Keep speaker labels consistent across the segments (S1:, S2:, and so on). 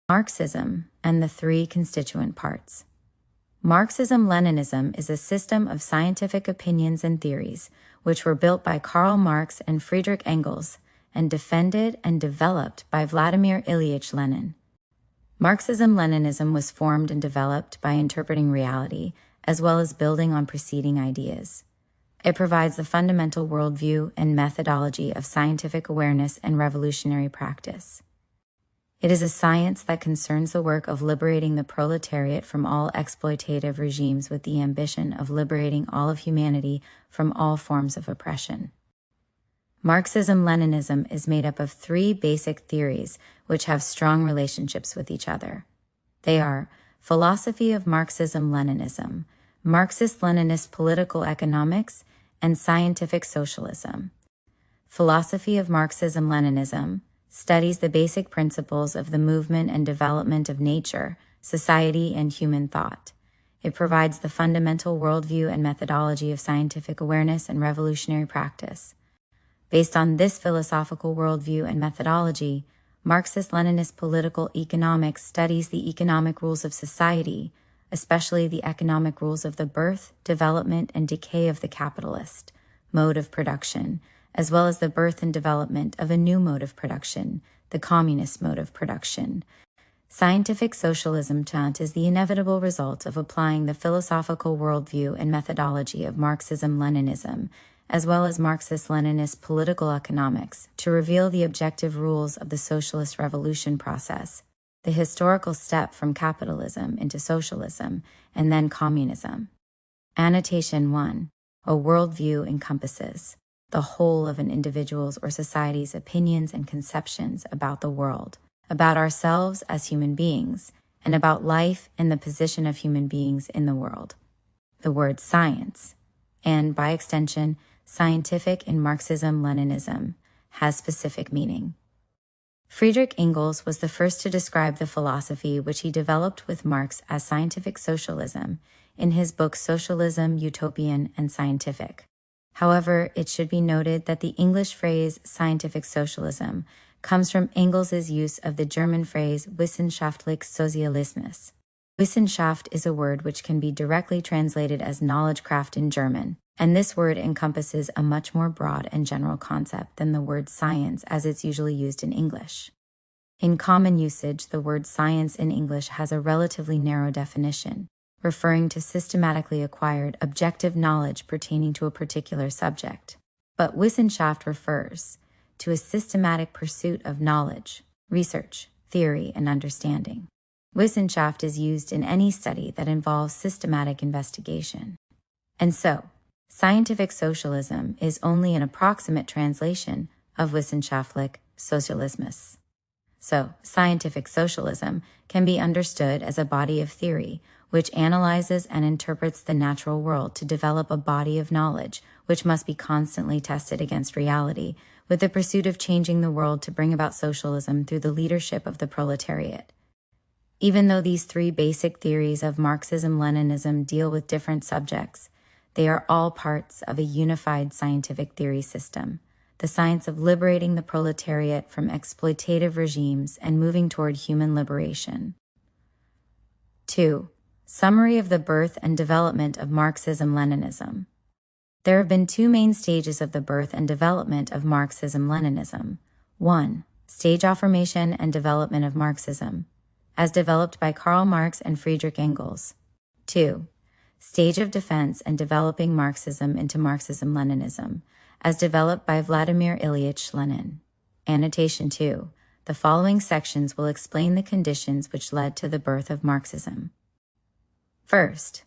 S1: Marxism and the three constituent parts. Marxism-Leninism is a system of scientific opinions and theories which were built by Karl Marx and Friedrich Engels and defended and developed by Vladimir Ilyich Lenin. Marxism-Leninism was formed and developed by interpreting reality as well as building on preceding ideas. It provides the fundamental worldview and methodology of scientific awareness and revolutionary practice. It is a science that concerns the work of liberating the proletariat from all exploitative regimes with the ambition of liberating all of humanity from all forms of oppression. Marxism-Leninism is made up of three basic theories which have strong relationships with each other. They are philosophy of Marxism-Leninism, Marxist-Leninist political economics, and scientific socialism. Philosophy of Marxism-Leninism studies the basic principles of the movement and development of nature, society, and human thought. It provides the fundamental worldview and methodology of scientific awareness and revolutionary practice. Based on this philosophical worldview and methodology, Marxist-Leninist political economics studies the economic rules of society, especially the economic rules of the birth, development, and decay of the capitalist mode of production, as well as the birth and development of a new mode of production, the communist mode of production. Scientific socialism is the inevitable result of applying the philosophical worldview and methodology of Marxism-Leninism, as well as Marxist-Leninist political economics, to reveal the objective rules of the socialist revolution process, the historical step from capitalism into socialism, and then communism. Annotation 1. A worldview encompasses the whole of an individual's or society's opinions and conceptions about the world, about ourselves as human beings, and about life and the position of human beings in the world. The word science, and by extension, scientific in Marxism-Leninism, has specific meaning. Friedrich Engels was the first to describe the philosophy which he developed with Marx as scientific socialism in his book Socialism, Utopian and Scientific. However, it should be noted that the English phrase scientific socialism comes from Engels' use of the German phrase wissenschaftlich Sozialismus. Wissenschaft is a word which can be directly translated as knowledge-craft in German, and this word encompasses a much more broad and general concept than the word science as it's usually used in English. In common usage, the word science in English has a relatively narrow definition, referring to systematically acquired objective knowledge pertaining to a particular subject. But Wissenschaft refers to a systematic pursuit of knowledge, research, theory, and understanding. Wissenschaft is used in any study that involves systematic investigation. And so, scientific socialism is only an approximate translation of wissenschaftlich Sozialismus. So, scientific socialism can be understood as a body of theory which analyzes and interprets the natural world to develop a body of knowledge which must be constantly tested against reality, with the pursuit of changing the world to bring about socialism through the leadership of the proletariat. Even though these three basic theories of Marxism-Leninism deal with different subjects, they are all parts of a unified scientific theory system, the science of liberating the proletariat from exploitative regimes and moving toward human liberation. 2. Summary of the birth and development of Marxism-Leninism. There have been two main stages of the birth and development of Marxism-Leninism. 1. Stage affirmation and development of Marxism, as developed by Karl Marx and Friedrich Engels. 2. Stage of defense and developing Marxism into Marxism-Leninism, as developed by Vladimir Ilyich Lenin. Annotation 2. The following sections will explain the conditions which led to the birth of Marxism. First,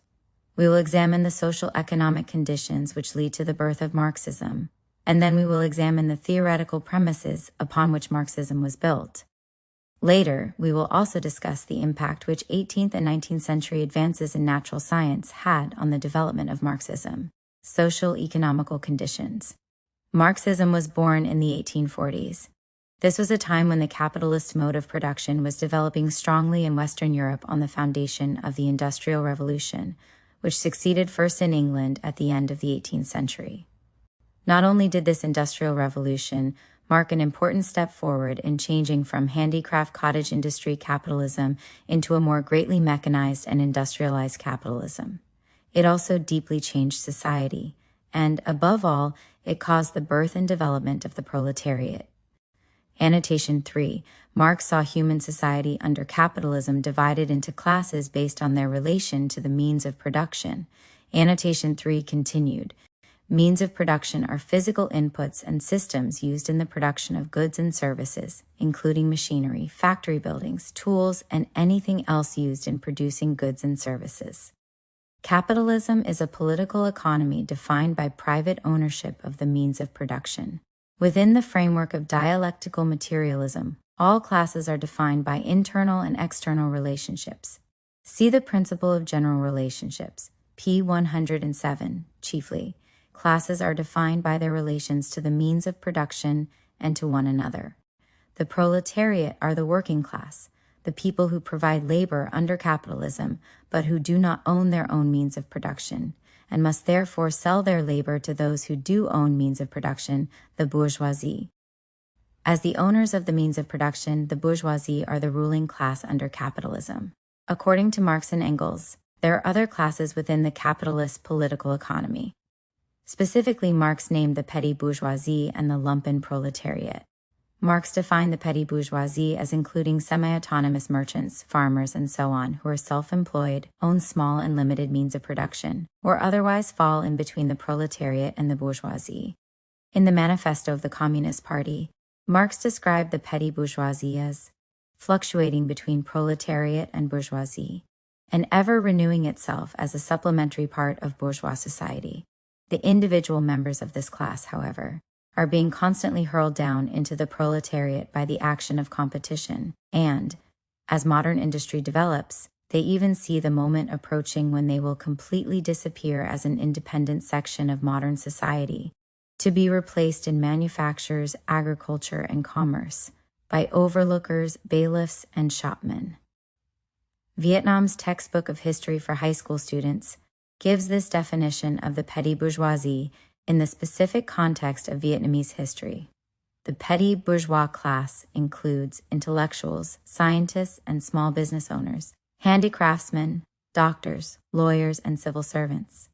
S1: we will examine the social economic conditions which lead to the birth of Marxism, and then we will examine the theoretical premises upon which Marxism was built. Later, we will also discuss the impact which 18th and 19th century advances in natural science had on the development of Marxism. Social economical conditions. Marxism was born in the 1840s. This was a time when the capitalist mode of production was developing strongly in Western Europe on the foundation of the Industrial Revolution, which succeeded first in England at the end of the 18th century. Not only did this Industrial Revolution mark an important step forward in changing from handicraft cottage industry capitalism into a more greatly mechanized and industrialized capitalism. It also deeply changed society, and, above all, it caused the birth and development of the proletariat. Annotation 3. Marx saw human society under capitalism divided into classes based on their relation to the means of production. Annotation 3 continued. Means of production are physical inputs and systems used in the production of goods and services, including machinery, factory buildings, tools, and anything else used in producing goods and services. Capitalism is a political economy defined by private ownership of the means of production. Within the framework of dialectical materialism, all classes are defined by internal and external relationships. See the principle of general relationships, p. 107, chiefly. Classes are defined by their relations to the means of production and to one another. The proletariat are the working class, the people who provide labor under capitalism, but who do not own their own means of production, and must therefore sell their labor to those who do own means of production, the bourgeoisie. As the owners of the means of production, the bourgeoisie are the ruling class under capitalism. According to Marx and Engels, there are other classes within the capitalist political economy. Specifically, Marx named the petty bourgeoisie and the lumpen proletariat. Marx defined the petty bourgeoisie as including semi-autonomous merchants, farmers, and so on who are self-employed, own small and limited means of production, or otherwise fall in between the proletariat and the bourgeoisie. In the manifesto of the Communist Party, Marx described the petty bourgeoisie as fluctuating between proletariat and bourgeoisie, and ever renewing itself as a supplementary part of bourgeois society. The individual members of this class, however, are being constantly hurled down into the proletariat by the action of competition, and, as modern industry develops, they even see the moment approaching when they will completely disappear as an independent section of modern society, to be replaced in manufactures, agriculture, and commerce by overlookers, bailiffs, and shopmen. Vietnam's textbook of history for high school students gives this definition of the petty bourgeoisie in the specific context of Vietnamese history. The petty bourgeois class includes intellectuals, scientists, and small business owners, handicraftsmen, doctors, lawyers, and civil servants.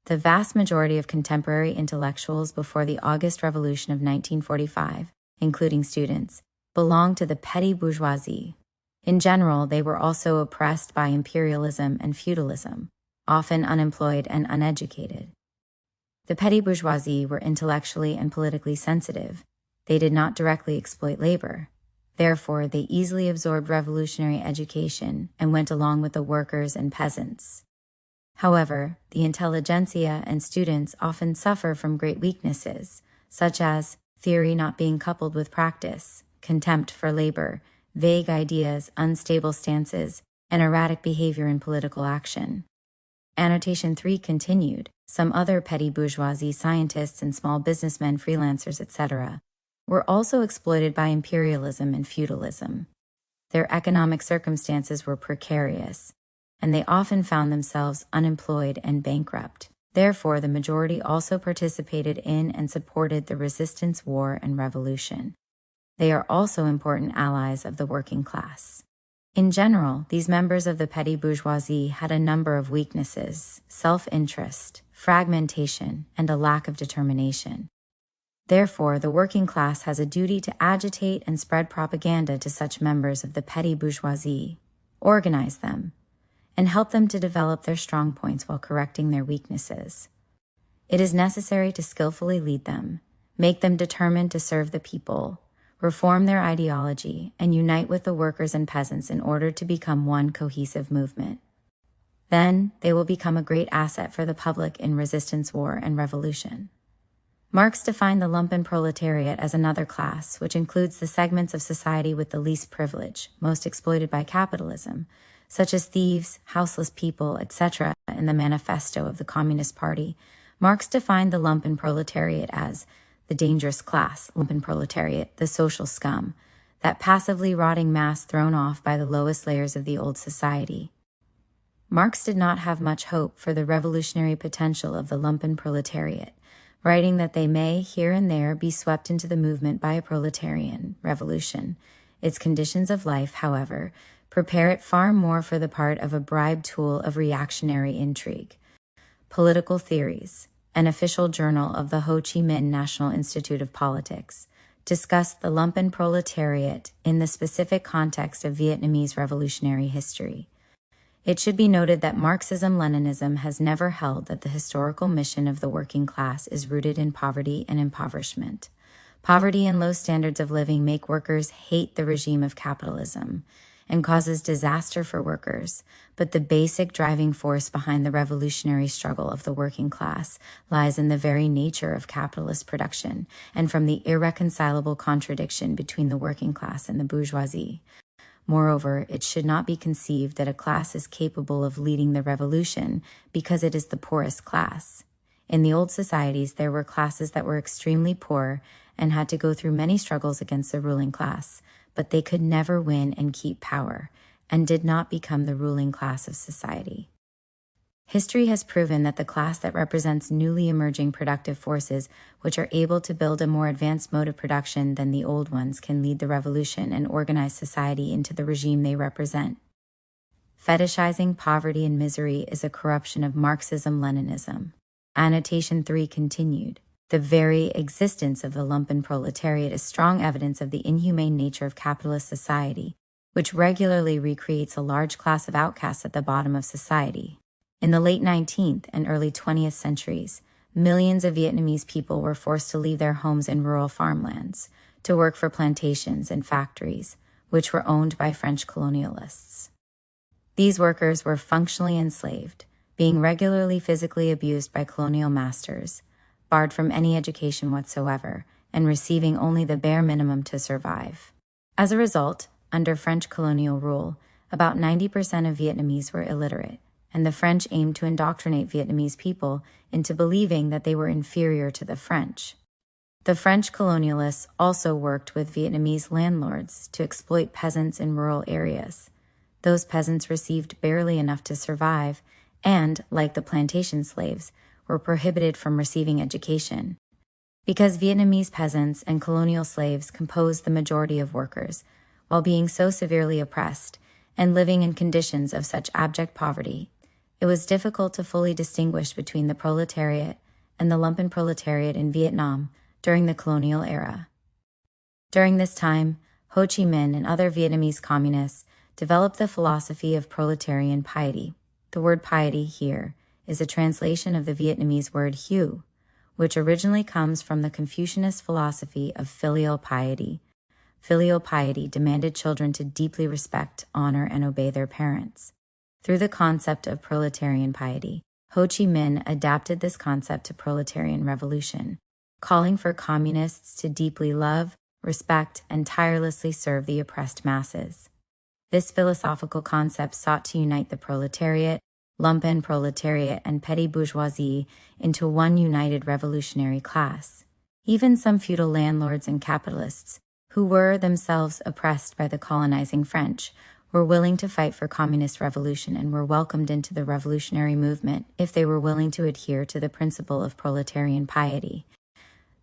S1: The vast majority of contemporary intellectuals before the August Revolution of 1945, including students, belonged to the petty bourgeoisie. In general, they were also oppressed by imperialism and feudalism, often unemployed and uneducated. The petty bourgeoisie were intellectually and politically sensitive. They did not directly exploit labor. Therefore, they easily absorbed revolutionary education and went along with the workers and peasants. However, the intelligentsia and students often suffer from great weaknesses, such as theory not being coupled with practice, contempt for labor, vague ideas, unstable stances, and erratic behavior in political action. Annotation 3 continued. Some other petty bourgeoisie scientists and small businessmen, freelancers, etc., were also exploited by imperialism and feudalism. Their economic circumstances were precarious, and they often found themselves unemployed and bankrupt. Therefore, the majority also participated in and supported the resistance war and revolution. They are also important allies of the working class. In general, these members of the petty bourgeoisie had a number of weaknesses: self-interest, fragmentation, and a lack of determination. Therefore, the working class has a duty to agitate and spread propaganda to such members of the petty bourgeoisie, organize them, and help them to develop their strong points while correcting their weaknesses. It is necessary to skillfully lead them, make them determined to serve the people, reform their ideology, and unite with the workers and peasants in order to become one cohesive movement. Then they will become a great asset for the public in resistance war and revolution. Marx defined the lumpen proletariat as another class, which includes the segments of society with the least privilege, most exploited by capitalism, such as thieves, houseless people, etc. In the manifesto of the Communist Party, Marx defined the lumpen proletariat as the dangerous class, lumpen proletariat, the social scum, that passively rotting mass thrown off by the lowest layers of the old society. Marx did not have much hope for the revolutionary potential of the lumpen proletariat, writing that they may here and there be swept into the movement by a proletarian revolution. Its conditions of life, however, prepare it far more for the part of a bribed tool of reactionary intrigue. Political Theories, an official journal of the Ho Chi Minh National Institute of Politics, discussed the lumpen proletariat in the specific context of Vietnamese revolutionary history. It should be noted that Marxism-Leninism has never held that the historical mission of the working class is rooted in poverty and impoverishment. Poverty and low standards of living make workers hate the regime of capitalism and causes disaster for workers, but the basic driving force behind the revolutionary struggle of the working class lies in the very nature of capitalist production and from the irreconcilable contradiction between the working class and the bourgeoisie. Moreover, it should not be conceived that a class is capable of leading the revolution because it is the poorest class. In the old societies, there were classes that were extremely poor and had to go through many struggles against the ruling class, but they could never win and keep power, and did not become the ruling class of society. History has proven that the class that represents newly emerging productive forces, which are able to build a more advanced mode of production than the old ones, can lead the revolution and organize society into the regime they represent. Fetishizing poverty and misery is a corruption of Marxism-Leninism. Annotation 3 continued. The very existence of the lumpen proletariat is strong evidence of the inhumane nature of capitalist society, which regularly recreates a large class of outcasts at the bottom of society. In the late 19th and early 20th centuries, millions of Vietnamese people were forced to leave their homes in rural farmlands to work for plantations and factories, which were owned by French colonialists. These workers were functionally enslaved, being regularly physically abused by colonial masters, barred from any education whatsoever, and receiving only the bare minimum to survive. As a result, under French colonial rule, about 90% of Vietnamese were illiterate, and the French aimed to indoctrinate Vietnamese people into believing that they were inferior to the French. The French colonialists also worked with Vietnamese landlords to exploit peasants in rural areas. Those peasants received barely enough to survive and, like the plantation slaves, were prohibited from receiving education. Because Vietnamese peasants and colonial slaves composed the majority of workers, while being so severely oppressed and living in conditions of such abject poverty, it was difficult to fully distinguish between the proletariat and the lumpen proletariat in Vietnam during the colonial era. During this time, Ho Chi Minh and other Vietnamese communists developed the philosophy of proletarian piety. The word piety here is a translation of the Vietnamese word hieu, which originally comes from the Confucianist philosophy of filial piety. Filial piety demanded children to deeply respect, honor, and obey their parents. Through the concept of proletarian piety, Ho Chi Minh adapted this concept to proletarian revolution, calling for communists to deeply love, respect, and tirelessly serve the oppressed masses. This philosophical concept sought to unite the proletariat, lumpen proletariat, and petty bourgeoisie into one united revolutionary class. Even some feudal landlords and capitalists, who were themselves oppressed by the colonizing French, were willing to fight for communist revolution and were welcomed into the revolutionary movement if they were willing to adhere to the principle of proletarian piety.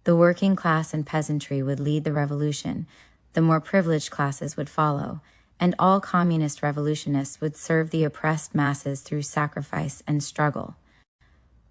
S1: The working class and peasantry would lead the revolution, the more privileged classes would follow, and all communist revolutionists would serve the oppressed masses through sacrifice and struggle.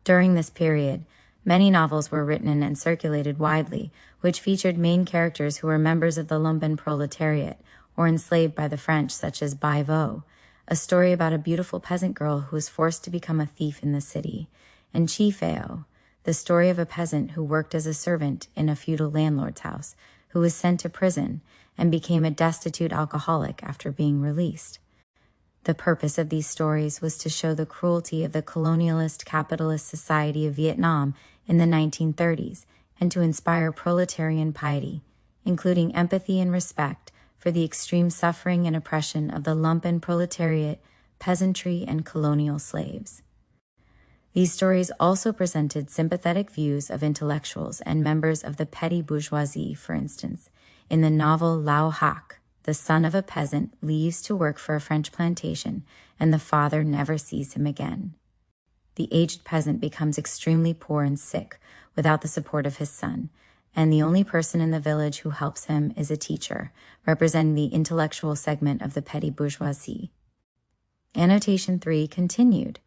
S1: During this period, many novels were written and circulated widely, which featured main characters who were members of the lumpen proletariat or enslaved by the French, such as Bai Vo, a story about a beautiful peasant girl who was forced to become a thief in the city, and Chi Pheo, the story of a peasant who worked as a servant in a feudal landlord's house, who was sent to prison and became a destitute alcoholic after being released. The purpose of these stories was to show the cruelty of the colonialist capitalist society of Vietnam in the 1930s and to inspire proletarian piety, including empathy and respect for the extreme suffering and oppression of the lumpen proletariat, peasantry, and colonial slaves. These stories also presented sympathetic views of intellectuals and members of the petty bourgeoisie. For instance, in the novel Lao Hac, the son of a peasant leaves to work for a French plantation, and the father never sees him again. the aged peasant becomes extremely poor and sick without the support of his son, and the only person in the village who helps him is a teacher, representing the intellectual segment of the petty bourgeoisie. Annotation 3 continued.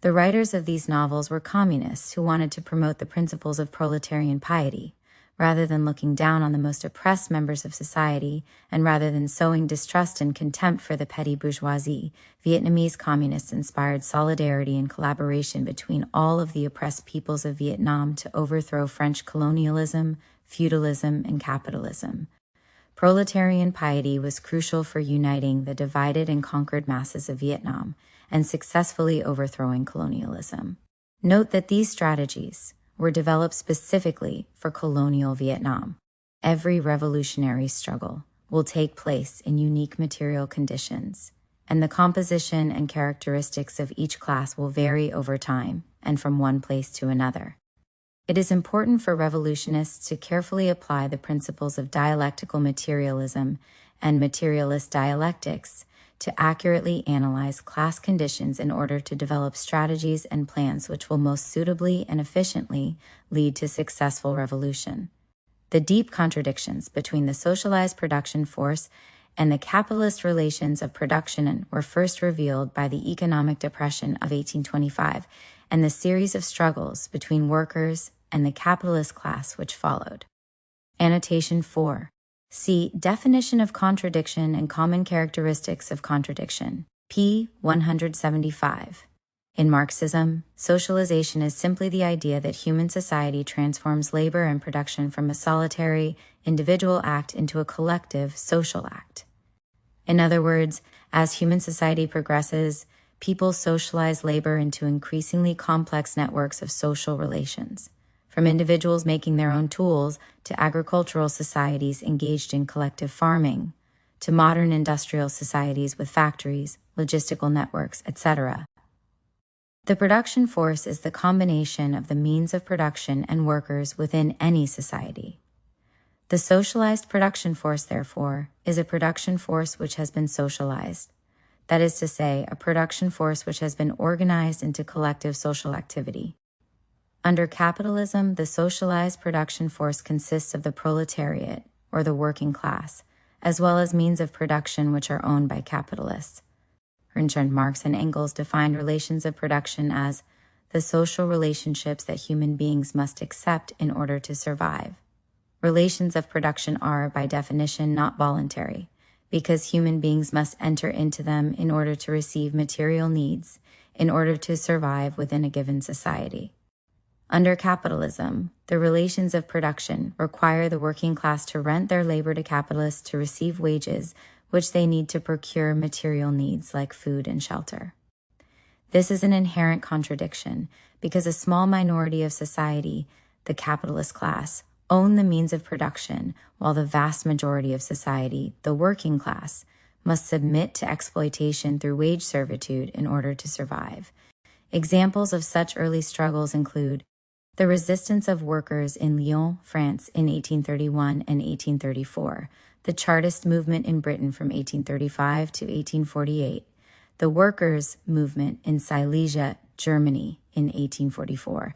S1: The writers of these novels were communists who wanted to promote the principles of proletarian piety, rather than looking down on the most oppressed members of society, and rather than sowing distrust and contempt for the petty bourgeoisie. Vietnamese communists inspired solidarity and collaboration between all of the oppressed peoples of Vietnam to overthrow French colonialism, feudalism, and capitalism. Proletarian piety was crucial for uniting the divided and conquered masses of Vietnam and successfully overthrowing colonialism. Note that these strategies were developed specifically for colonial Vietnam. Every revolutionary struggle will take place in unique material conditions, and the composition and characteristics of each class will vary over time and from one place to another. It is important for revolutionists to carefully apply the principles of dialectical materialism and materialist dialectics to accurately analyze class conditions in order to develop strategies and plans which will most suitably and efficiently lead to successful revolution. The deep contradictions between the socialized production force and the capitalist relations of production were first revealed by the economic depression of 1825 and the series of struggles between workers and the capitalist class which followed. Annotation 4. See Definition of Contradiction and Common Characteristics of Contradiction, p. 175. In Marxism, socialization is simply the idea that human society transforms labor and production from a solitary, individual act into a collective, social act. In other words, as human society progresses, people socialize labor into increasingly complex networks of social relations, from individuals making their own tools to agricultural societies engaged in collective farming, to modern industrial societies with factories, logistical networks, etc. The production force is the combination of the means of production and workers within any society. The socialized production force, therefore, is a production force which has been socialized. That is to say, a production force which has been organized into collective social activity. Under capitalism, the socialized production force consists of the proletariat, or the working class, as well as means of production which are owned by capitalists. Richard Marx and Engels defined relations of production as the social relationships that human beings must accept in order to survive. Relations of production are, by definition, not voluntary, because human beings must enter into them in order to receive material needs, in order to survive within a given society. Under capitalism, the relations of production require the working class to rent their labor to capitalists to receive wages which they need to procure material needs like food and shelter. This is an inherent contradiction because a small minority of society, the capitalist class, own the means of production, while the vast majority of society, the working class, must submit to exploitation through wage servitude in order to survive. Examples of such early struggles include the resistance of workers in Lyon, France in 1831 and 1834, the Chartist movement in Britain from 1835 to 1848, the workers' movement in Silesia, Germany in 1844,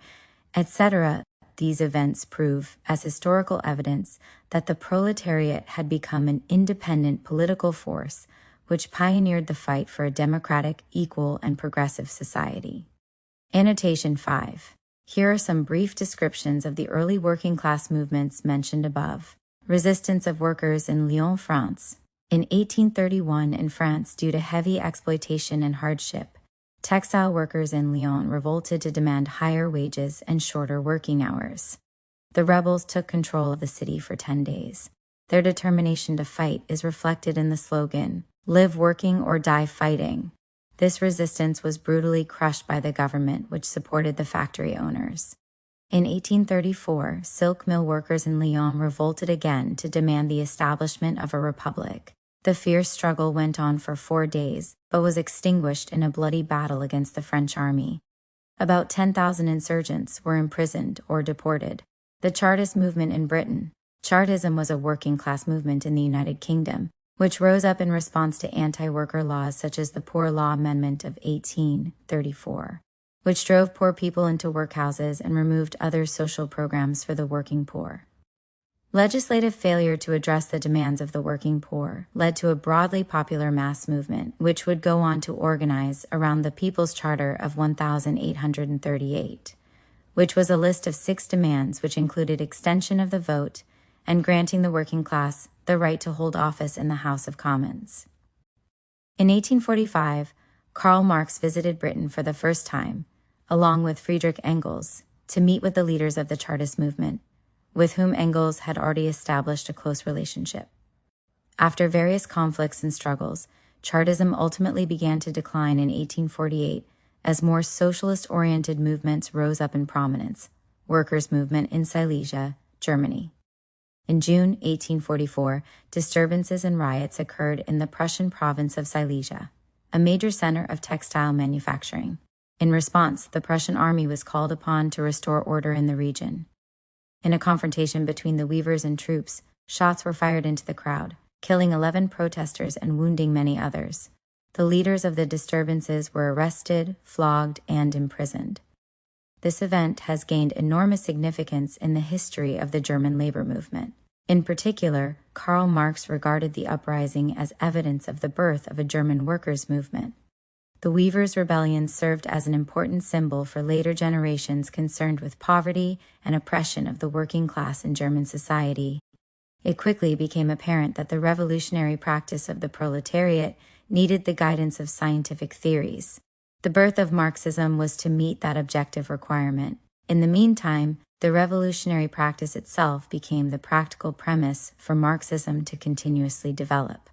S1: etc. These events prove, as historical evidence, that the proletariat had become an independent political force which pioneered the fight for a democratic, equal, and progressive society. Annotation 5. Here are some brief descriptions of the early working class movements mentioned above. Resistance of workers in Lyon, France. In 1831 in France, due to heavy exploitation and hardship, textile workers in Lyon revolted to demand higher wages and shorter working hours. The rebels took control of the city for 10 days. Their determination to fight is reflected in the slogan, "Live working or die fighting." This resistance was brutally crushed by the government, which supported the factory owners. In 1834, silk mill workers in Lyon revolted again to demand the establishment of a republic. The fierce struggle went on for 4 days, but was extinguished in a bloody battle against the French army. About 10,000 insurgents were imprisoned or deported. The Chartist movement in Britain. Chartism was a working-class movement in the United Kingdom, which rose up in response to anti-worker laws such as the Poor Law Amendment of 1834. which drove poor people into workhouses and removed other social programs for the working poor. Legislative failure to address the demands of the working poor led to a broadly popular mass movement, which would go on to organize around the People's Charter of 1838, which was a list of 6 demands which included extension of the vote and granting the working class the right to hold office in the House of Commons. In 1845, Karl Marx visited Britain for the first time, along with Friedrich Engels, to meet with the leaders of the Chartist movement, with whom Engels had already established a close relationship. After various conflicts and struggles, Chartism ultimately began to decline in 1848 as more socialist-oriented movements rose up in prominence, workers' movement in Silesia, Germany. In June 1844, disturbances and riots occurred in the Prussian province of Silesia, a major center of textile manufacturing. In response, the Prussian army was called upon to restore order in the region. In a confrontation between the weavers and troops, shots were fired into the crowd, killing 11 protesters and wounding many others. The leaders of the disturbances were arrested, flogged, and imprisoned. This event has gained enormous significance in the history of the German labor movement. In particular, Karl Marx regarded the uprising as evidence of the birth of a German workers' movement. The Weavers' Rebellion served as an important symbol for later generations concerned with poverty and oppression of the working class in German society. It quickly became apparent that the revolutionary practice of the proletariat needed the guidance of scientific theories. The birth of Marxism was to meet that objective requirement. In the meantime, the revolutionary practice itself became the practical premise for Marxism to continuously develop.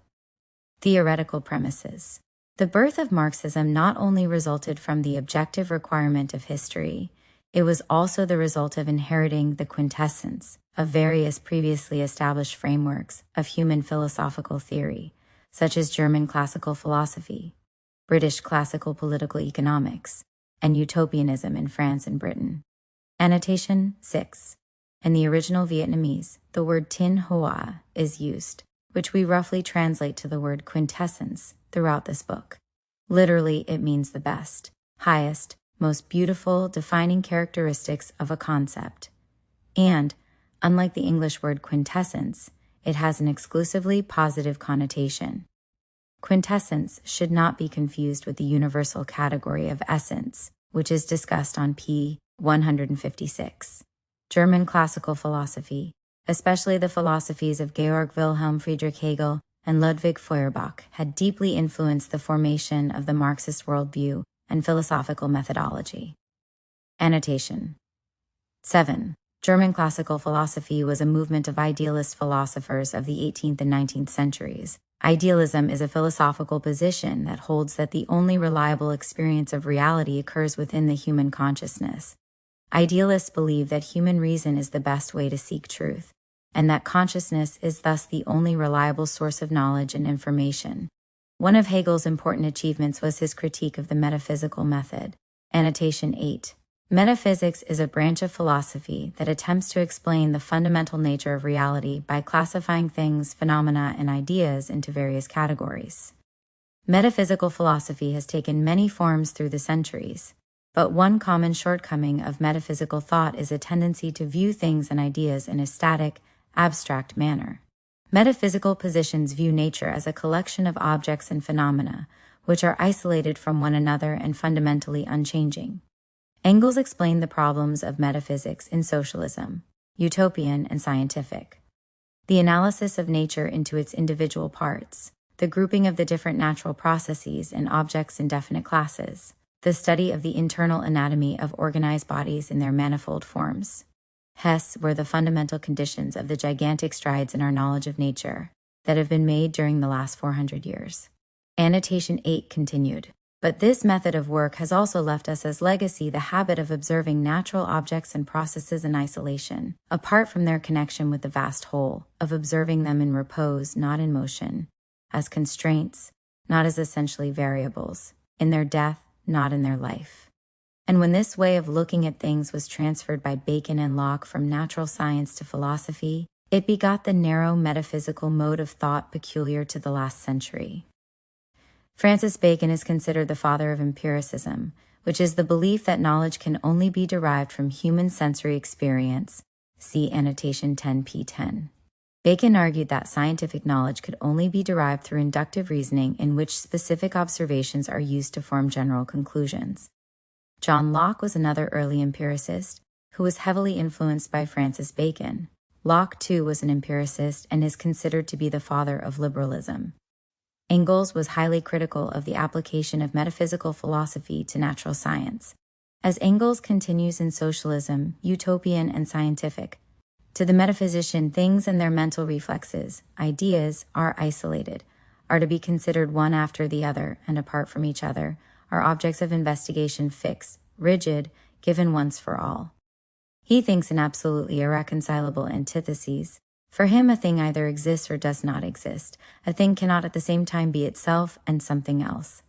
S1: Theoretical premises. The birth of Marxism not only resulted from the objective requirement of history, it was also the result of inheriting the quintessence of various previously established frameworks of human philosophical theory, such as German classical philosophy, British classical political economics, and utopianism in France and Britain. Annotation 6. In the original Vietnamese, the word tin hoa is used, which we roughly translate to the word quintessence throughout this book. Literally, it means the best, highest, most beautiful, defining characteristics of a concept. And, unlike the English word quintessence, it has an exclusively positive connotation. Quintessence should not be confused with the universal category of essence, which is discussed on p. 156. German classical philosophy, especially the philosophies of Georg Wilhelm Friedrich Hegel and Ludwig Feuerbach, had deeply influenced the formation of the Marxist worldview and philosophical methodology. Annotation 7. German classical philosophy was a movement of idealist philosophers of the 18th and 19th centuries. Idealism is a philosophical position that holds that the only reliable experience of reality occurs within the human consciousness. Idealists believe that human reason is the best way to seek truth, and that consciousness is thus the only reliable source of knowledge and information. One of Hegel's important achievements was his critique of the metaphysical method. Annotation 8. Metaphysics is a branch of philosophy that attempts to explain the fundamental nature of reality by classifying things, phenomena, and ideas into various categories. Metaphysical philosophy has taken many forms through the centuries, but one common shortcoming of metaphysical thought is a tendency to view things and ideas in a static, abstract manner. Metaphysical positions view nature as a collection of objects and phenomena, which are isolated from one another and fundamentally unchanging. Engels explained the problems of metaphysics in Socialism, Utopian and Scientific. The analysis of nature into its individual parts, the grouping of the different natural processes and objects in definite classes, the study of the internal anatomy of organized bodies in their manifold forms. Hence were the fundamental conditions of the gigantic strides in our knowledge of nature that have been made during the last 400 years. Annotation 8 continued. But this method of work has also left us as legacy the habit of observing natural objects and processes in isolation, apart from their connection with the vast whole, of observing them in repose, not in motion, as constraints, not as essentially variables, in their death, not in their life. And when this way of looking at things was transferred by Bacon and Locke from natural science to philosophy, it begot the narrow metaphysical mode of thought peculiar to the last century. Francis Bacon is considered the father of empiricism, which is the belief that knowledge can only be derived from human sensory experience. See annotation 10p10. Bacon argued that scientific knowledge could only be derived through inductive reasoning in which specific observations are used to form general conclusions. John Locke was another early empiricist who was heavily influenced by Francis Bacon. Locke, too, was an empiricist and is considered to be the father of liberalism. Engels was highly critical of the application of metaphysical philosophy to natural science. As Engels continues in Socialism, Utopian and Scientific, to the metaphysician, things and their mental reflexes, ideas, are isolated, are to be considered one after the other and apart from each other, are objects of investigation fixed, rigid, given once for all. He thinks in absolutely irreconcilable antitheses. For him, a thing either exists or does not exist. A thing cannot at the same time be itself and something else.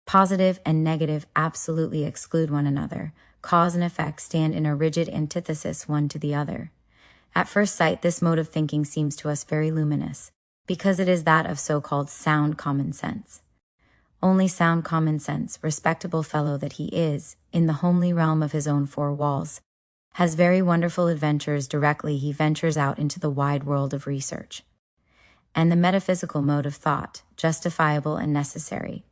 S1: Positive and negative absolutely exclude one another. Cause and effect stand in a rigid antithesis one to the other. At first sight, this mode of thinking seems to us very luminous, because it is that of so-called sound common sense. Only sound common sense, respectable fellow that he is, in the homely realm of his own four walls, has very wonderful adventures directly he ventures out into the wide world of research. And the metaphysical mode of thought, justifiable and necessary,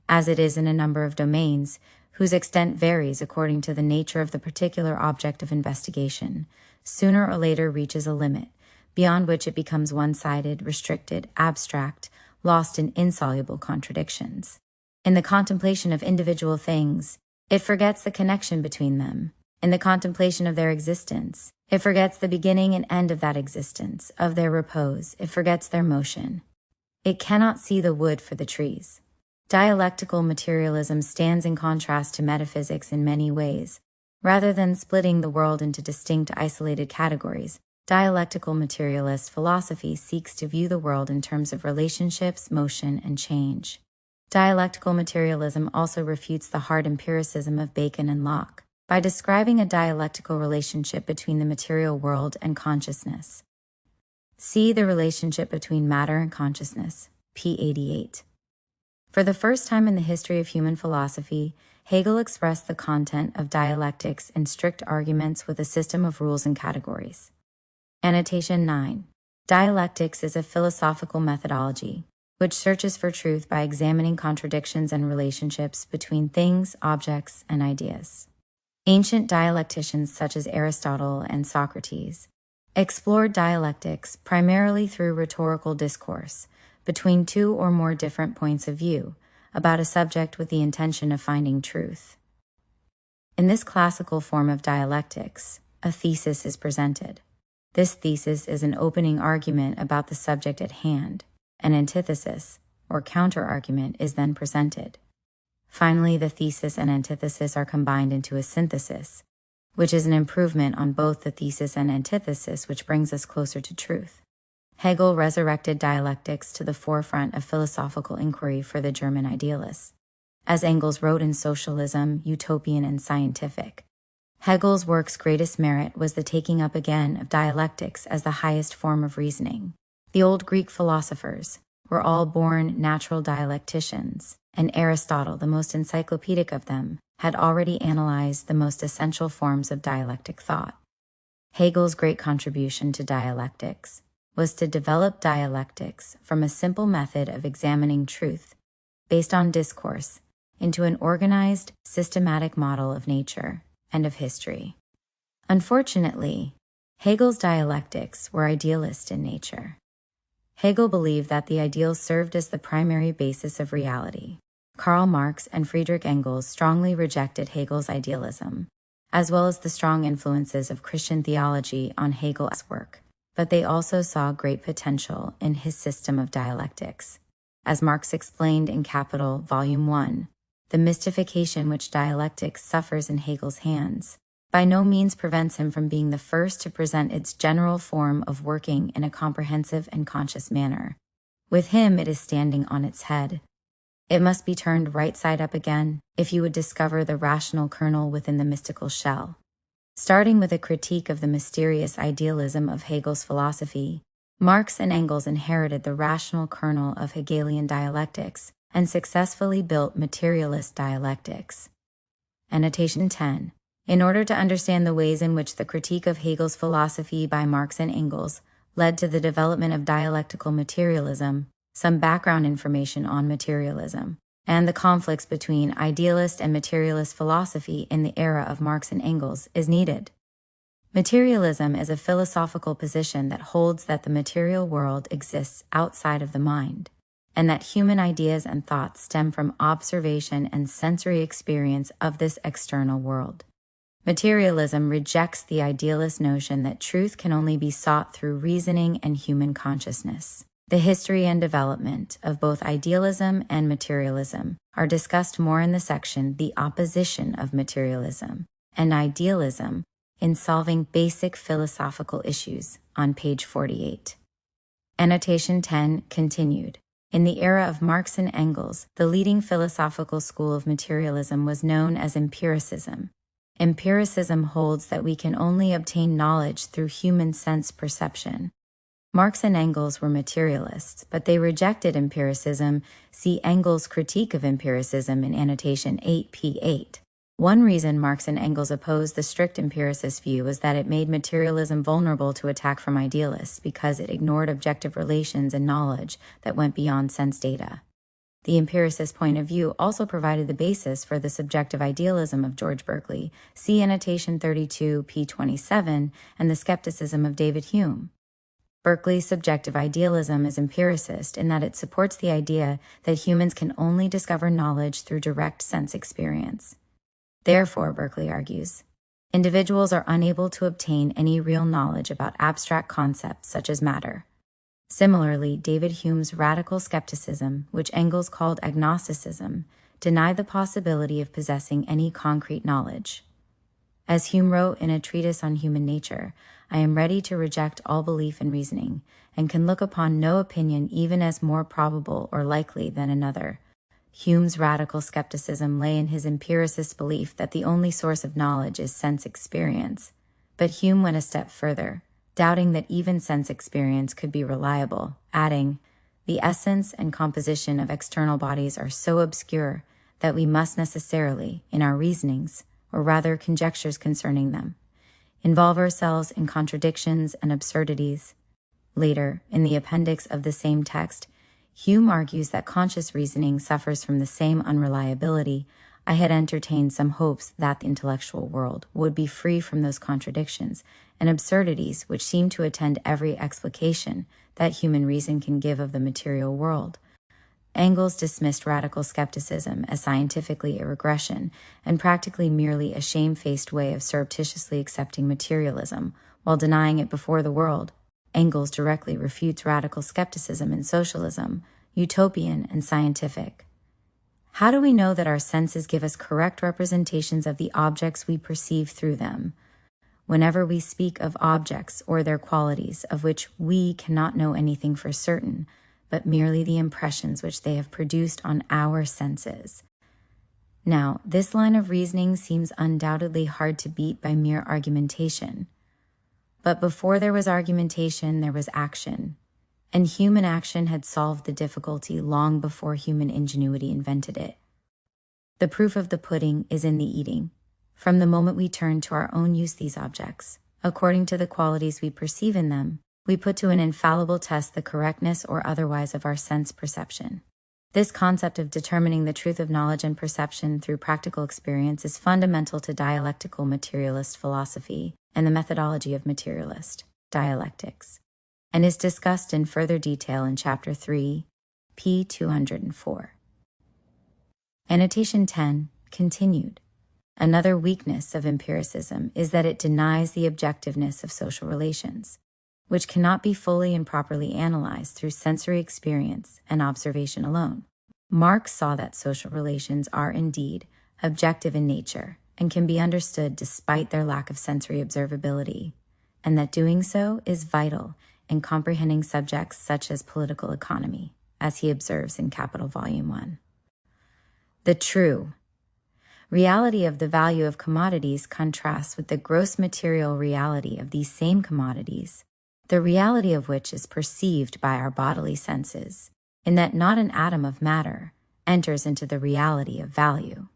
S1: as it is in a number of domains, whose extent varies according to the nature of the particular object of investigation, sooner or later reaches a limit, beyond which it becomes one-sided, restricted, abstract, lost in insoluble contradictions. In the contemplation of individual things, it forgets the connection between them. In the contemplation of their existence, it forgets the beginning and end of that existence, of their repose, it forgets their motion. It cannot see the wood for the trees. Dialectical materialism stands in contrast to metaphysics in many ways. Rather than splitting the world into distinct isolated categories, dialectical materialist philosophy seeks to view the world in terms of relationships, motion, and change. Dialectical materialism also refutes the hard empiricism of Bacon and Locke by describing a dialectical relationship between the material world and consciousness. See the relationship between matter and consciousness, p. 88. For the first time in the history of human philosophy, Hegel expressed the content of dialectics in strict arguments with a system of rules and categories. Annotation 9. Dialectics is a philosophical methodology which searches for truth by examining contradictions and relationships between things, objects, and ideas. Ancient dialecticians such as Aristotle and Socrates explored dialectics primarily through rhetorical discourse between two or more different points of view about a subject with the intention of finding truth. In this classical form of dialectics, a thesis is presented. This thesis is an opening argument about the subject at hand. An antithesis, or counter-argument, is then presented. Finally, the thesis and antithesis are combined into a synthesis, which is an improvement on both the thesis and antithesis, which brings us closer to truth. Hegel resurrected dialectics to the forefront of philosophical inquiry for the German idealists. As Engels wrote in Socialism, Utopian and Scientific, Hegel's work's greatest merit was the taking up again of dialectics as the highest form of reasoning. The old Greek philosophers were all born natural dialecticians, and Aristotle, the most encyclopedic of them, had already analyzed the most essential forms of dialectic thought. Hegel's great contribution to dialectics was to develop dialectics from a simple method of examining truth, based on discourse, into an organized, systematic model of nature and of history. Unfortunately, Hegel's dialectics were idealist in nature. Hegel believed that the ideal served as the primary basis of reality. Karl Marx and Friedrich Engels strongly rejected Hegel's idealism, as well as the strong influences of Christian theology on Hegel's work, but they also saw great potential in his system of dialectics. As Marx explained in Capital, Volume 1, the mystification which dialectics suffers in Hegel's hands by no means prevents him from being the first to present its general form of working in a comprehensive and conscious manner. With him, it is standing on its head. It must be turned right side up again if you would discover the rational kernel within the mystical shell. Starting with a critique of the mysterious idealism of Hegel's philosophy, Marx and Engels inherited the rational kernel of Hegelian dialectics and successfully built materialist dialectics. Annotation 10. In order to understand the ways in which the critique of Hegel's philosophy by Marx and Engels led to the development of dialectical materialism, some background information on materialism, and the conflicts between idealist and materialist philosophy in the era of Marx and Engels is needed. Materialism is a philosophical position that holds that the material world exists outside of the mind, and that human ideas and thoughts stem from observation and sensory experience of this external world. Materialism rejects the idealist notion that truth can only be sought through reasoning and human consciousness. The history and development of both idealism and materialism are discussed more in the section The Opposition of Materialism and Idealism in Solving Basic Philosophical Issues on page 48. Annotation 10 continued. In the era of Marx and Engels, the leading philosophical school of materialism was known as empiricism. Empiricism holds that we can only obtain knowledge through human sense perception. Marx and Engels were materialists, but they rejected empiricism. See Engels' critique of empiricism in annotation 8p8. One reason Marx and Engels opposed the strict empiricist view was that it made materialism vulnerable to attack from idealists because it ignored objective relations and knowledge that went beyond sense data. The empiricist point of view also provided the basis for the subjective idealism of George Berkeley, see annotation 32p27, and the skepticism of David Hume. Berkeley's subjective idealism is empiricist in that it supports the idea that humans can only discover knowledge through direct sense experience. Therefore, Berkeley argues, individuals are unable to obtain any real knowledge about abstract concepts such as matter. Similarly, David Hume's radical skepticism, which Engels called agnosticism, denied the possibility of possessing any concrete knowledge. As Hume wrote in a treatise on human nature, I am ready to reject all belief in reasoning, and can look upon no opinion even as more probable or likely than another. Hume's radical skepticism lay in his empiricist belief that the only source of knowledge is sense experience. But Hume went a step further, doubting that even sense experience could be reliable, adding, the essence and composition of external bodies are so obscure that we must necessarily, in our reasonings, or rather conjectures concerning them, involve ourselves in contradictions and absurdities. Later, in the appendix of the same text, Hume argues that conscious reasoning suffers from the same unreliability. I had entertained some hopes that the intellectual world would be free from those contradictions and absurdities which seem to attend every explication that human reason can give of the material world. Engels dismissed radical skepticism as scientifically a regression and practically merely a shamefaced way of surreptitiously accepting materialism while denying it before the world. Engels directly refutes radical skepticism in Socialism, utopian and scientific. How do we know that our senses give us correct representations of the objects we perceive through them? Whenever we speak of objects or their qualities of which we cannot know anything for certain, but merely the impressions which they have produced on our senses. Now, this line of reasoning seems undoubtedly hard to beat by mere argumentation. But before there was argumentation, there was action, and human action had solved the difficulty long before human ingenuity invented it. The proof of the pudding is in the eating. From the moment we turn to our own use these objects, according to the qualities we perceive in them, we put to an infallible test the correctness or otherwise of our sense perception. This concept of determining the truth of knowledge and perception through practical experience is fundamental to dialectical materialist philosophy and the methodology of materialist dialectics, and is discussed in further detail in Chapter 3, p. 204. Annotation 10 continued. Another weakness of empiricism is that it denies the objectiveness of social relations, which cannot be fully and properly analyzed through sensory experience and observation alone. Marx saw that social relations are indeed objective in nature and can be understood despite their lack of sensory observability, and that doing so is vital in comprehending subjects such as political economy, as he observes in Capital Volume 1. The true reality of the value of commodities contrasts with the gross material reality of these same commodities, the reality of which is perceived by our bodily senses, in that not an atom of matter enters into the reality of value.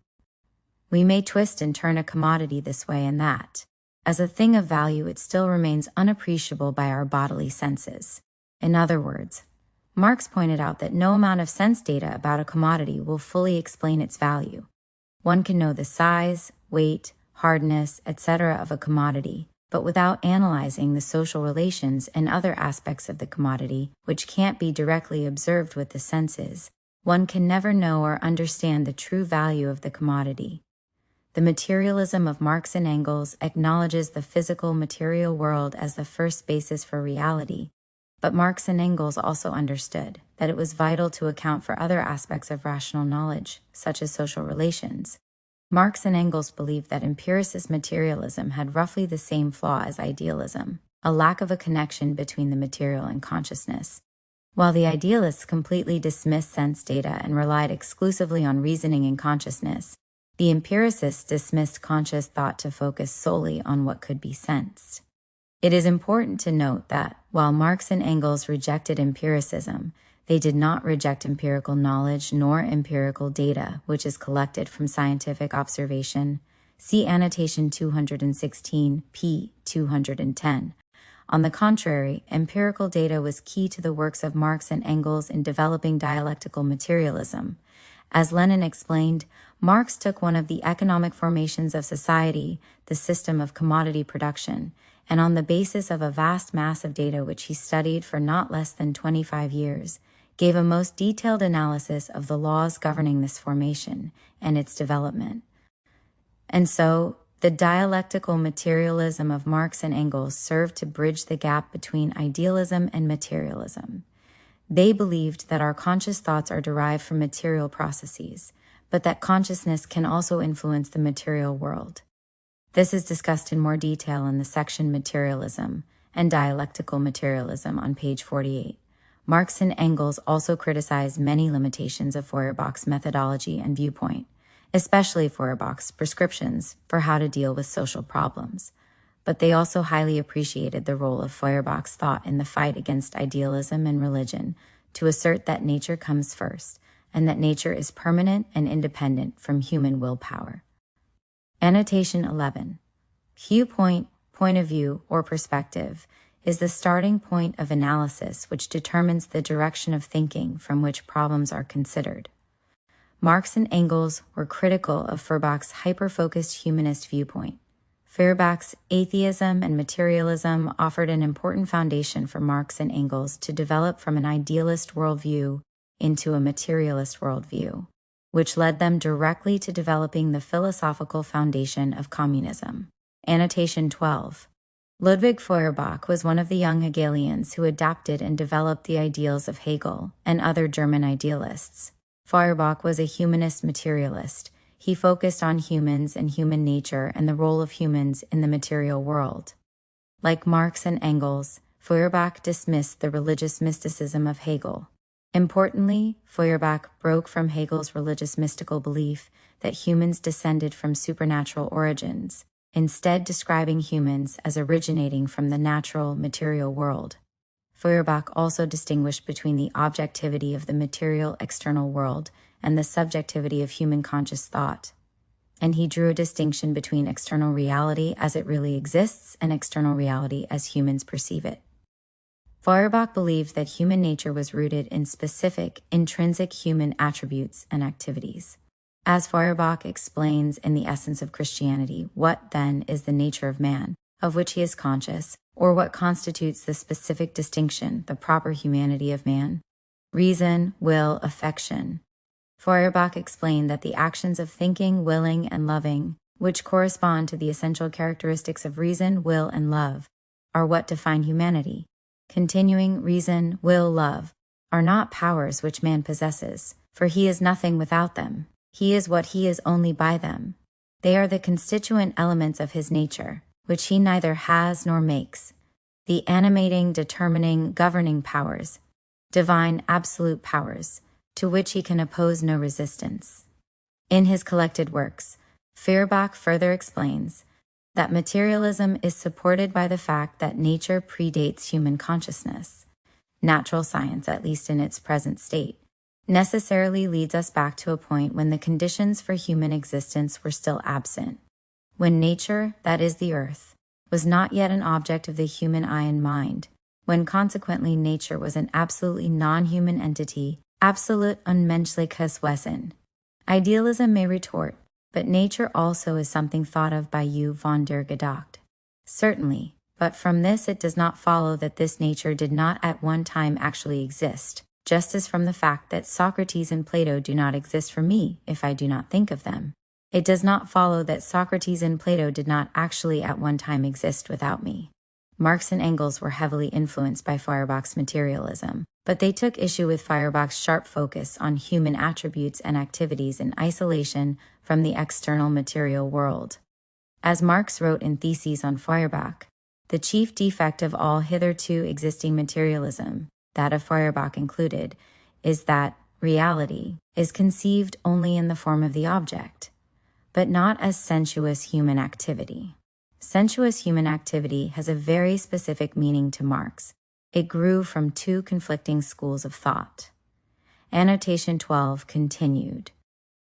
S1: We may twist and turn a commodity this way and that. As a thing of value, it still remains unappreciable by our bodily senses. In other words, Marx pointed out that no amount of sense data about a commodity will fully explain its value. One can know the size, weight, hardness, etc. of a commodity, but without analyzing the social relations and other aspects of the commodity, which can't be directly observed with the senses, one can never know or understand the true value of the commodity. The materialism of Marx and Engels acknowledges the physical material world as the first basis for reality, but Marx and Engels also understood that it was vital to account for other aspects of rational knowledge, such as social relations. Marx and Engels believed that empiricist materialism had roughly the same flaw as idealism, a lack of a connection between the material and consciousness. While the idealists completely dismissed sense data and relied exclusively on reasoning and consciousness, the empiricists dismissed conscious thought to focus solely on what could be sensed. It is important to note that, while Marx and Engels rejected empiricism, they did not reject empirical knowledge nor empirical data, which is collected from scientific observation. See annotation 216, p. 210. On the contrary, empirical data was key to the works of Marx and Engels in developing dialectical materialism. As Lenin explained, Marx took one of the economic formations of society, the system of commodity production, and on the basis of a vast mass of data which he studied for not less than 25 years, gave a most detailed analysis of the laws governing this formation and its development. And so, the dialectical materialism of Marx and Engels served to bridge the gap between idealism and materialism. They believed that our conscious thoughts are derived from material processes, but that consciousness can also influence the material world. This is discussed in more detail in the section Materialism and Dialectical Materialism on page 48. Marx and Engels also criticized many limitations of Feuerbach's methodology and viewpoint, especially Feuerbach's prescriptions for how to deal with social problems. But they also highly appreciated the role of Feuerbach's thought in the fight against idealism and religion to assert that nature comes first, and that nature is permanent and independent from human willpower. Annotation 11. Viewpoint, point of view, or perspective is the starting point of analysis which determines the direction of thinking from which problems are considered. Marx and Engels were critical of Feuerbach's hyper-focused humanist viewpoint. Feuerbach's atheism and materialism offered an important foundation for Marx and Engels to develop from an idealist worldview into a materialist worldview, which led them directly to developing the philosophical foundation of communism. Annotation 12. Ludwig Feuerbach was one of the young Hegelians who adapted and developed the ideals of Hegel and other German idealists. Feuerbach was a humanist materialist. He focused on humans and human nature and the role of humans in the material world. Like Marx and Engels, Feuerbach dismissed the religious mysticism of Hegel. Importantly, Feuerbach broke from Hegel's religious mystical belief that humans descended from supernatural origins, instead describing humans as originating from the natural material world. Feuerbach also distinguished between the objectivity of the material external world and the subjectivity of human conscious thought, and he drew a distinction between external reality as it really exists and external reality as humans perceive it. Feuerbach believed that human nature was rooted in specific, intrinsic human attributes and activities. As Feuerbach explains in The Essence of Christianity, what, then, is the nature of man, of which he is conscious, or what constitutes the specific distinction, the proper humanity of man? Reason, will, affection. Feuerbach explained that the actions of thinking, willing, and loving, which correspond to the essential characteristics of reason, will, and love, are what define humanity. Continuing, reason, will, love, are not powers which man possesses, for he is nothing without them. He is what he is only by them. They are the constituent elements of his nature, which he neither has nor makes. The animating, determining, governing powers, divine absolute powers, to which he can oppose no resistance. In his collected works, Feuerbach further explains that materialism is supported by the fact that nature predates human consciousness. Natural science, at least in its present state, necessarily leads us back to a point when the conditions for human existence were still absent, when nature, that is the earth, was not yet an object of the human eye and mind, when consequently nature was an absolutely non-human entity, absolut unmenschliches Wesen. Idealism may retort, but nature also is something thought of by you von der Gedacht. Certainly, but from this it does not follow that this nature did not at one time actually exist, just as from the fact that Socrates and Plato do not exist for me if I do not think of them. It does not follow that Socrates and Plato did not actually at one time exist without me. Marx and Engels were heavily influenced by Feuerbach's materialism, but they took issue with Feuerbach's sharp focus on human attributes and activities in isolation from the external material world. As Marx wrote in Theses on Feuerbach, the chief defect of all hitherto existing materialism, that of Feuerbach included, is that reality is conceived only in the form of the object, but not as sensuous human activity. Sensuous human activity has a very specific meaning to Marx. It grew from two conflicting schools of thought. Annotation 12 continued.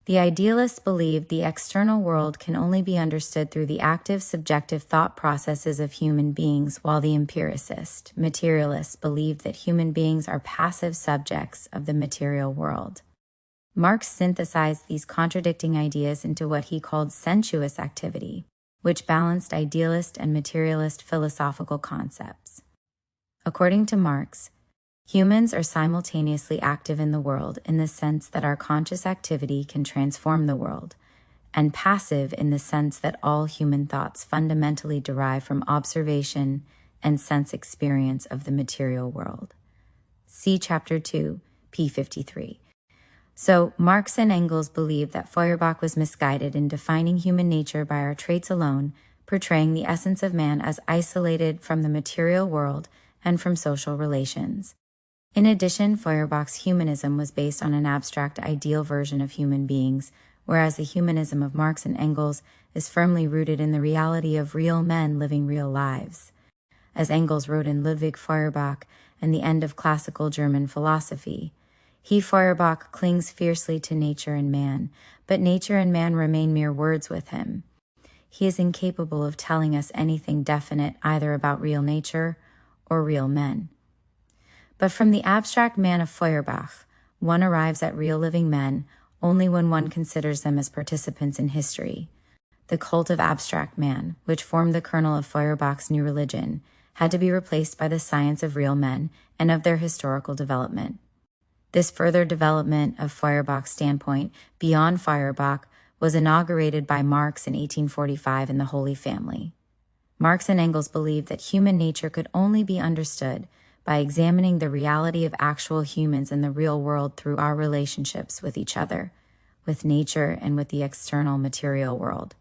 S1: The idealists believed the external world can only be understood through the active subjective thought processes of human beings, while the empiricist, materialists believed that human beings are passive subjects of the material world. Marx synthesized these contradicting ideas into what he called sensuous activity, which balanced idealist and materialist philosophical concepts. According to Marx, humans are simultaneously active in the world in the sense that our conscious activity can transform the world, and passive in the sense that all human thoughts fundamentally derive from observation and sense experience of the material world. See Chapter 2, p. 53. So, Marx and Engels believed that Feuerbach was misguided in defining human nature by our traits alone, portraying the essence of man as isolated from the material world and from social relations. In addition, Feuerbach's humanism was based on an abstract ideal version of human beings, whereas the humanism of Marx and Engels is firmly rooted in the reality of real men living real lives. As Engels wrote in Ludwig Feuerbach and the End of Classical German Philosophy, he, Feuerbach, clings fiercely to nature and man, but nature and man remain mere words with him. He is incapable of telling us anything definite either about real nature or real men. But from the abstract man of Feuerbach, one arrives at real living men only when one considers them as participants in history. The cult of abstract man, which formed the kernel of Feuerbach's new religion, had to be replaced by the science of real men and of their historical development. This further development of Feuerbach's standpoint beyond Feuerbach was inaugurated by Marx in 1845 in the Holy Family. Marx and Engels believed that human nature could only be understood by examining the reality of actual humans in the real world through our relationships with each other, with nature, and with the external material world.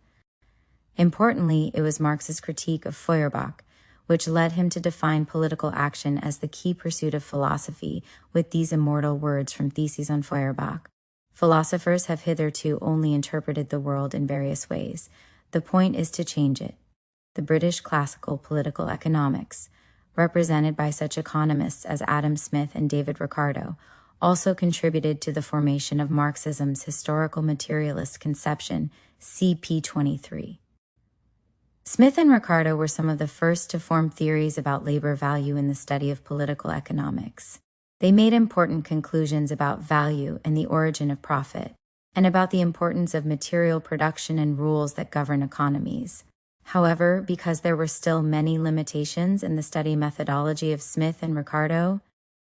S1: Importantly, it was Marx's critique of Feuerbach which led him to define political action as the key pursuit of philosophy with these immortal words from Theses on Feuerbach. Philosophers have hitherto only interpreted the world in various ways. The point is to change it. The British classical political economics, represented by such economists as Adam Smith and David Ricardo, also contributed to the formation of Marxism's historical materialist conception, CP 23. Smith and Ricardo were some of the first to form theories about labor value in the study of political economics. They made important conclusions about value and the origin of profit, and about the importance of material production and rules that govern economies. However, because there were still many limitations in the study methodology of Smith and Ricardo,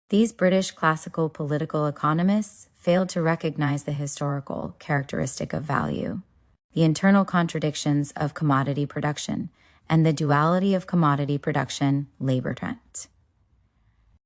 S1: these British classical political economists failed to recognize the historical characteristic of value, the internal contradictions of commodity production, and the duality of commodity production labor trend.